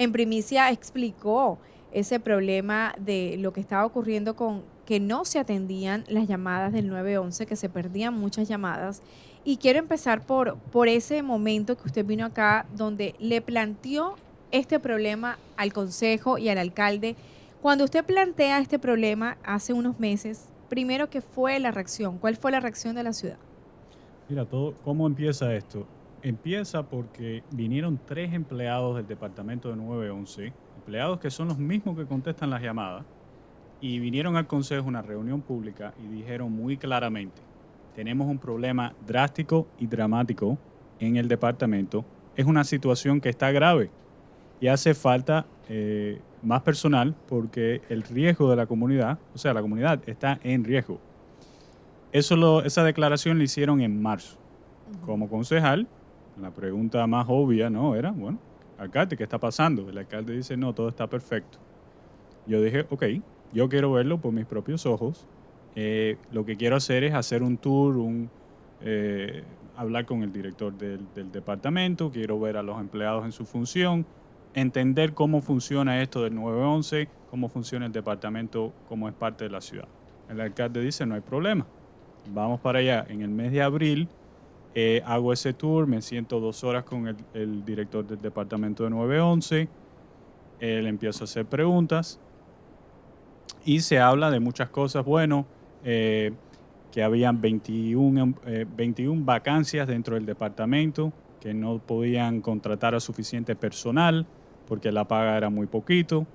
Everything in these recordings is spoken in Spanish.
en primicia explicó ese problema de lo que estaba ocurriendo con que no se atendían las llamadas del 911, que se perdían muchas llamadas. Y quiero empezar por ese momento que usted vino acá, donde le planteó este problema al consejo y al alcalde. Cuando usted plantea este problema hace unos meses, primero, ¿qué fue la reacción? ¿Cuál fue la reacción de la ciudad? Mira, ¿cómo empieza esto? Empieza porque vinieron 3 empleados del departamento de 911, empleados que son los mismos que contestan las llamadas, y vinieron al consejo a una reunión pública y dijeron muy claramente, tenemos un problema drástico y dramático en el departamento, es una situación que está grave y hace falta más personal porque el riesgo de la comunidad, o sea, la comunidad está en riesgo. Esa declaración la hicieron en marzo. Como concejal, la pregunta más obvia, ¿no? Era, bueno, alcalde, ¿qué está pasando? El alcalde dice, no, todo está perfecto. Yo dije, ok, yo quiero verlo por mis propios ojos. Lo que quiero hacer es hacer un tour, hablar con el director del departamento, quiero ver a los empleados en su función, entender cómo funciona esto del 911, cómo funciona el departamento como es parte de la ciudad. El alcalde dice, no hay problema, vamos para allá. En el mes de abril hago ese tour, me siento 2 horas con el director del departamento de 911, le empiezo a hacer preguntas y se habla de muchas cosas. Bueno, que habían 21 vacancias dentro del departamento, que no podían contratar a suficiente personal porque la paga era muy poquito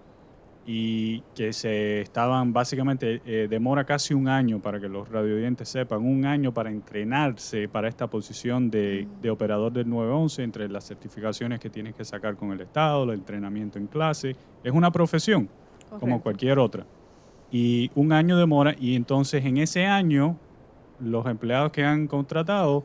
y que se estaban básicamente, demora casi un año para que los radioyentes sepan, un año para entrenarse para esta posición de operador del 911, entre las certificaciones que tienes que sacar con el Estado, el entrenamiento en clase. Es una profesión como Correcto. cualquier otra. Y un año demora y entonces en ese año los empleados que han contratado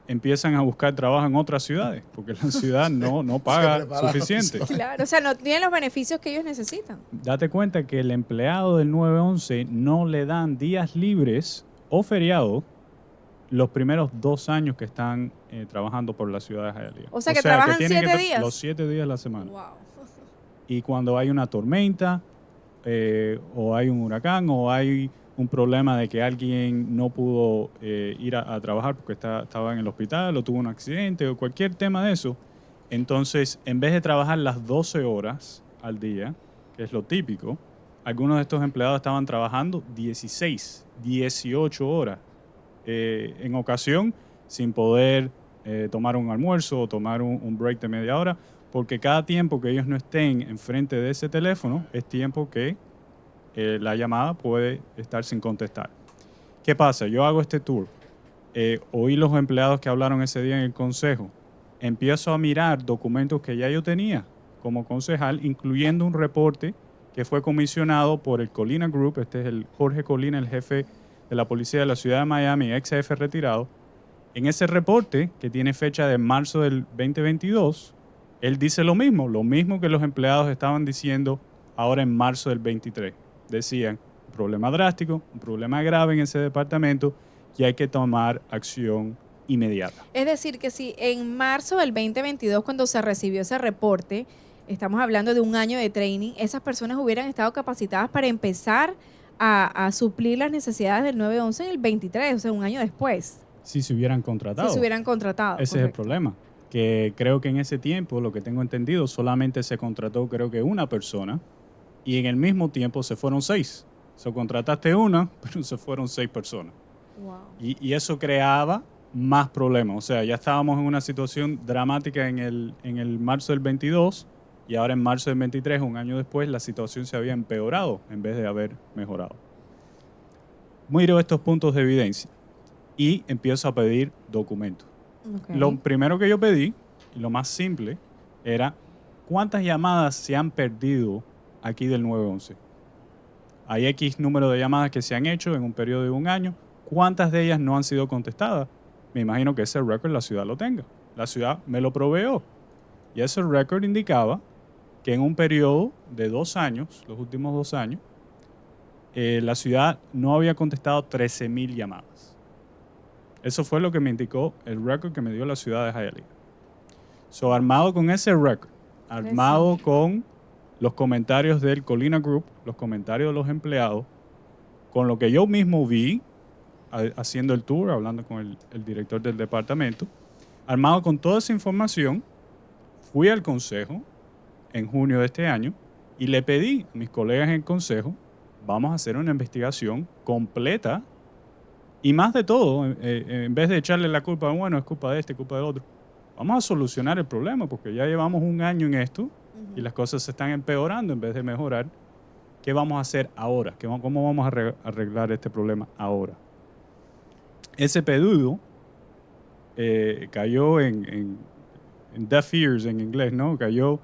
empiezan a buscar trabajo en otras ciudades porque la ciudad no Se paga prepararon. suficiente. Claro, o sea, no tienen los beneficios que ellos necesitan. Date cuenta que el empleado del 911 no le dan días libres o feriados los primeros 2 años que están trabajando por la ciudad de Hialeah. O sea, que trabajan 7 días. Los 7 días de la semana. Wow. Y cuando hay una tormenta, o hay un huracán, o hay un problema de que alguien no pudo ir a trabajar porque estaba en el hospital o tuvo un accidente o cualquier tema de eso, entonces en vez de trabajar las 12 horas al día, que es lo típico, algunos de estos empleados estaban trabajando 16, 18 horas en ocasión sin poder tomar un almuerzo o tomar un break de media hora, porque cada tiempo que ellos no estén enfrente de ese teléfono es tiempo que la llamada puede estar sin contestar. ¿Qué pasa? Yo hago este tour, oí los empleados que hablaron ese día en el consejo, empiezo a mirar documentos que ya yo tenía como concejal, incluyendo un reporte que fue comisionado por el Colina Group. Este es el Jorge Colina, el jefe de la policía de la ciudad de Miami, ex jefe retirado. En ese reporte, que tiene fecha de marzo del 2022, él dice lo mismo que los empleados estaban diciendo ahora en marzo del 23. Decían, un problema drástico, un problema grave en ese departamento y hay que tomar acción inmediata. Es decir, que si en marzo del 2022, cuando se recibió ese reporte, estamos hablando de un año de training, esas personas hubieran estado capacitadas para empezar a suplir las necesidades del 911 en el 23, o sea, un año después, Si se hubieran contratado. si se hubieran contratado. Ese es el problema. Que creo que en ese tiempo, lo que tengo entendido, solamente se contrató creo que una persona y en el mismo tiempo se fueron 6. So, contrataste una, pero se fueron 6 personas. Wow. Y eso creaba más problemas. O sea, ya estábamos en una situación dramática en el marzo del 22 y ahora en marzo del 23, un año después, la situación se había empeorado en vez de haber mejorado. Miro estos puntos de evidencia y empiezo a pedir documentos. Okay. Lo primero que yo pedí, y lo más simple, era ¿cuántas llamadas se han perdido aquí del 911? Hay X número de llamadas que se han hecho en un periodo de un año. ¿Cuántas de ellas no han sido contestadas? Me imagino que ese récord la ciudad lo tenga. La ciudad me lo proveó. Y ese récord indicaba que en un periodo de 2 años, los últimos 2 años, la ciudad no había contestado 13,000 llamadas. Eso fue lo que me indicó el récord que me dio la ciudad de Hialeah. So, armado con ese récord, armado con los comentarios del Colina Group, los comentarios de los empleados, con lo que yo mismo vi haciendo el tour, hablando con el director del departamento, armado con toda esa información, fui al consejo en junio de este año y le pedí a mis colegas en el consejo, vamos a hacer una investigación completa y más de todo, en vez de echarle la culpa, bueno, es culpa de este, culpa del otro, vamos a solucionar el problema porque ya llevamos un año en esto y las cosas se están empeorando en vez de mejorar. ¿Qué vamos a hacer ahora? ¿Cómo vamos a arreglar este problema ahora? Ese pedido cayó en deaf ears en inglés, ¿no? Cayó,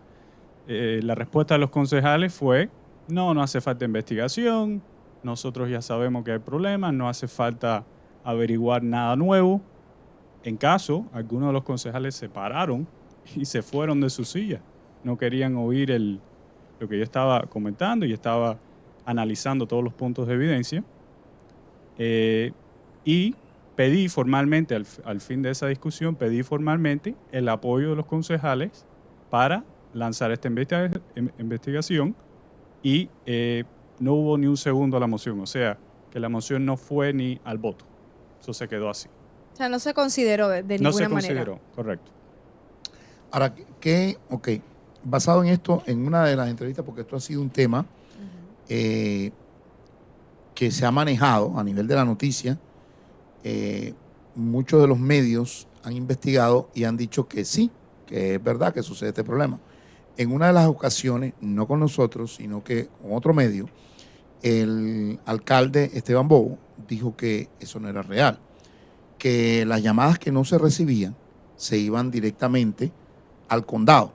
la respuesta de los concejales fue, no hace falta investigación, nosotros ya sabemos que hay problemas, no hace falta averiguar nada nuevo. En caso, algunos de los concejales se pararon y se fueron de su silla. No querían oír lo que yo estaba comentando y estaba analizando todos los puntos de evidencia. Y pedí formalmente, al fin de esa discusión, pedí formalmente el apoyo de los concejales para lanzar esta investigación y no hubo ni un segundo a la moción. O sea, que la moción no fue ni al voto. Eso se quedó así. O sea, no se consideró de ninguna manera. No se consideró, correcto. Ahora, basado en esto, en una de las entrevistas, porque esto ha sido un tema que se ha manejado a nivel de la noticia, muchos de los medios han investigado y han dicho que sí, que es verdad que sucede este problema. En una de las ocasiones, no con nosotros, sino que con otro medio, el alcalde Esteban Bobo dijo que eso no era real, que las llamadas que no se recibían se iban directamente al condado.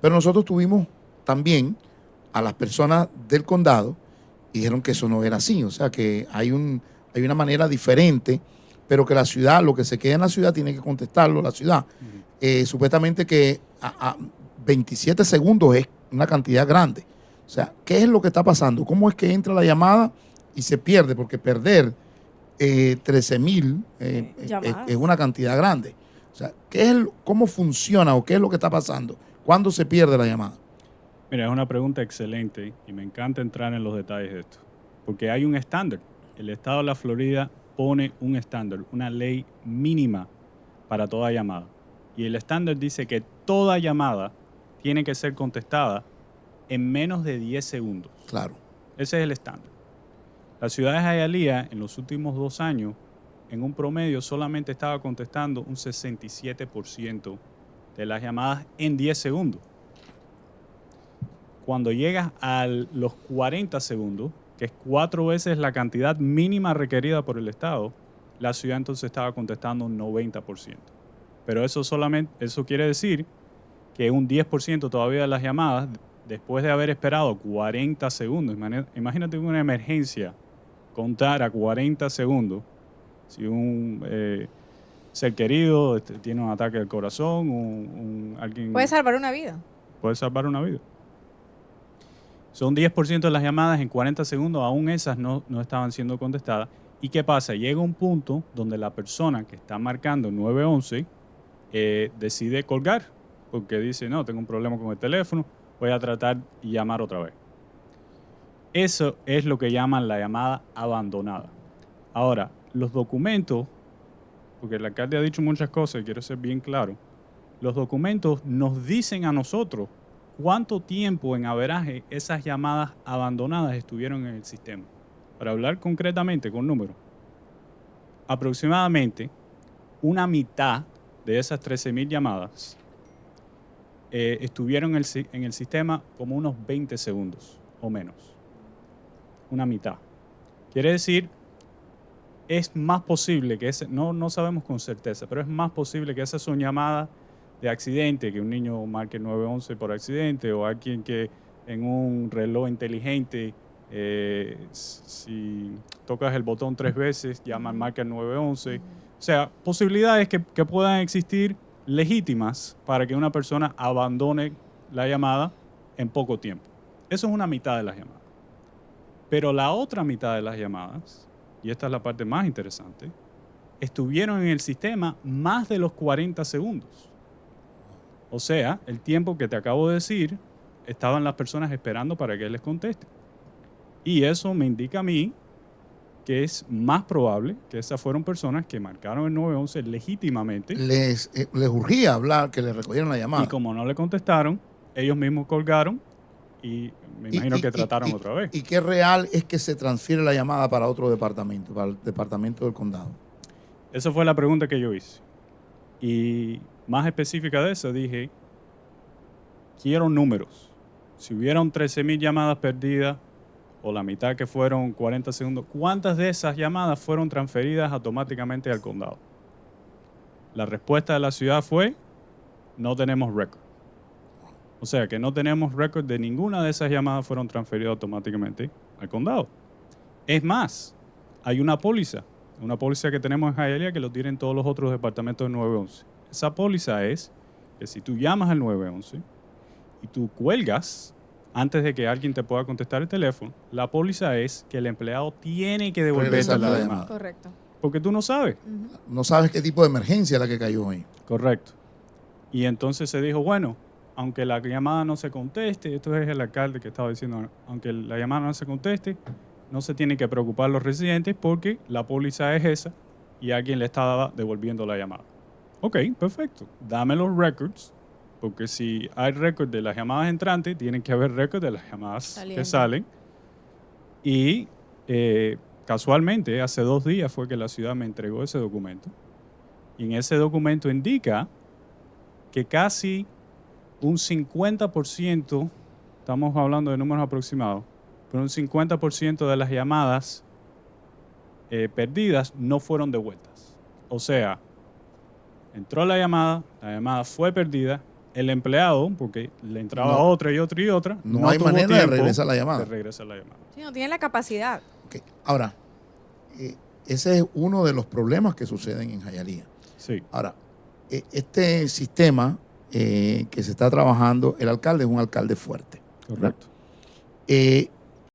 Pero nosotros tuvimos también a las personas del condado y dijeron que eso no era así, o sea que hay una manera diferente, pero que la ciudad, lo que se queda en la ciudad tiene que contestarlo la ciudad. Supuestamente que a 27 segundos es una cantidad grande. O sea, ¿qué es lo que está pasando? ¿Cómo es que entra la llamada y se pierde? Porque perder 13,000 es una cantidad grande. O sea, ¿cómo funciona o qué es lo que está pasando? ¿Cuándo se pierde la llamada? Mira, es una pregunta excelente y me encanta entrar en los detalles de esto. Porque hay un estándar. El estado de la Florida pone un estándar, una ley mínima para toda llamada. Y el estándar dice que toda llamada tiene que ser contestada en menos de 10 segundos. Claro. Ese es el estándar. La ciudad de Hialeah en los últimos 2 años, en un promedio, solamente estaba contestando un 67% de las llamadas en 10 segundos. Cuando llegas a los 40 segundos, que es 4 veces la cantidad mínima requerida por el Estado, la ciudad entonces estaba contestando un 90%. Pero eso quiere decir que un 10% todavía de las llamadas, después de haber esperado 40 segundos, imagínate una emergencia, contar a 40 segundos, si un ser querido tiene un ataque al corazón, alguien... Puede salvar una vida. Puede salvar una vida. Son 10% de las llamadas en 40 segundos, aún esas no estaban siendo contestadas. ¿Y qué pasa? Llega un punto donde la persona que está marcando 911 decide colgar, porque dice, no, tengo un problema con el teléfono, voy a tratar y llamar otra vez. Eso es lo que llaman la llamada abandonada. Ahora, los documentos, porque el alcalde ha dicho muchas cosas y quiero ser bien claro, los documentos nos dicen a nosotros cuánto tiempo en averaje esas llamadas abandonadas estuvieron en el sistema. Para hablar concretamente con números, aproximadamente una mitad de esas 13,000 llamadas estuvieron en el sistema como unos 20 segundos o menos. Una mitad. Quiere decir, es más posible que no sabemos con certeza, pero es más posible que esas son llamadas de accidente, que un niño marque 911 por accidente, o alguien que en un reloj inteligente, si tocas el botón 3 veces, marca el 911. O sea, posibilidades que puedan existir legítimas para que una persona abandone la llamada en poco tiempo. Eso es una mitad de las llamadas. Pero la otra mitad de las llamadas, y esta es la parte más interesante, estuvieron en el sistema más de los 40 segundos. O sea, el tiempo que te acabo de decir estaban las personas esperando para que él les conteste. Y eso me indica a mí que es más probable que esas fueron personas que marcaron el 911 legítimamente. Les urgía hablar, que les recogieran la llamada. Y como no le contestaron, ellos mismos colgaron y me imagino que trataron otra vez. ¿Y qué real es que se transfiere la llamada para otro departamento, para el departamento del condado? Esa fue la pregunta que yo hice. Y más específica de eso, dije, quiero números. Si hubieron 13,000 llamadas perdidas, o la mitad que fueron 40 segundos, ¿cuántas de esas llamadas fueron transferidas automáticamente al condado? La respuesta de la ciudad fue, no tenemos récord. O sea, que no tenemos récord de ninguna de esas llamadas fueron transferidas automáticamente al condado. Es más, hay una póliza que tenemos en Hialeah que lo tienen todos los otros departamentos del 911. Esa póliza es que si tú llamas al 911 y tú cuelgas antes de que alguien te pueda contestar el teléfono, la póliza es que el empleado tiene que devolverte la llamada. Correcto. Porque tú no sabes. No sabes qué tipo de emergencia es la que cayó ahí. Correcto. Y entonces se dijo, bueno, aunque la llamada no se conteste, esto es el alcalde que estaba diciendo, aunque la llamada no se conteste, no se tienen que preocupar los residentes porque la póliza es esa y alguien le estaba devolviendo la llamada. Ok, perfecto. Dame los records, porque si hay récord de las llamadas entrantes, tienen que haber récord de las llamadas que salen. Y casualmente, hace 2 días fue que la ciudad me entregó ese documento. Y en ese documento indica que casi un 50%, estamos hablando de números aproximados, pero un 50% de las llamadas perdidas no fueron devueltas. O sea, entró la llamada fue perdida, el empleado, porque le entraba otra y otra y otra, no hay tuvo manera de tiempo regresar la llamada. Sí, no tienen la capacidad. Okay. Ahora, ese es uno de los problemas que suceden en Hialeah. Sí. Ahora, este sistema que se está trabajando, el alcalde es un alcalde fuerte. Correcto.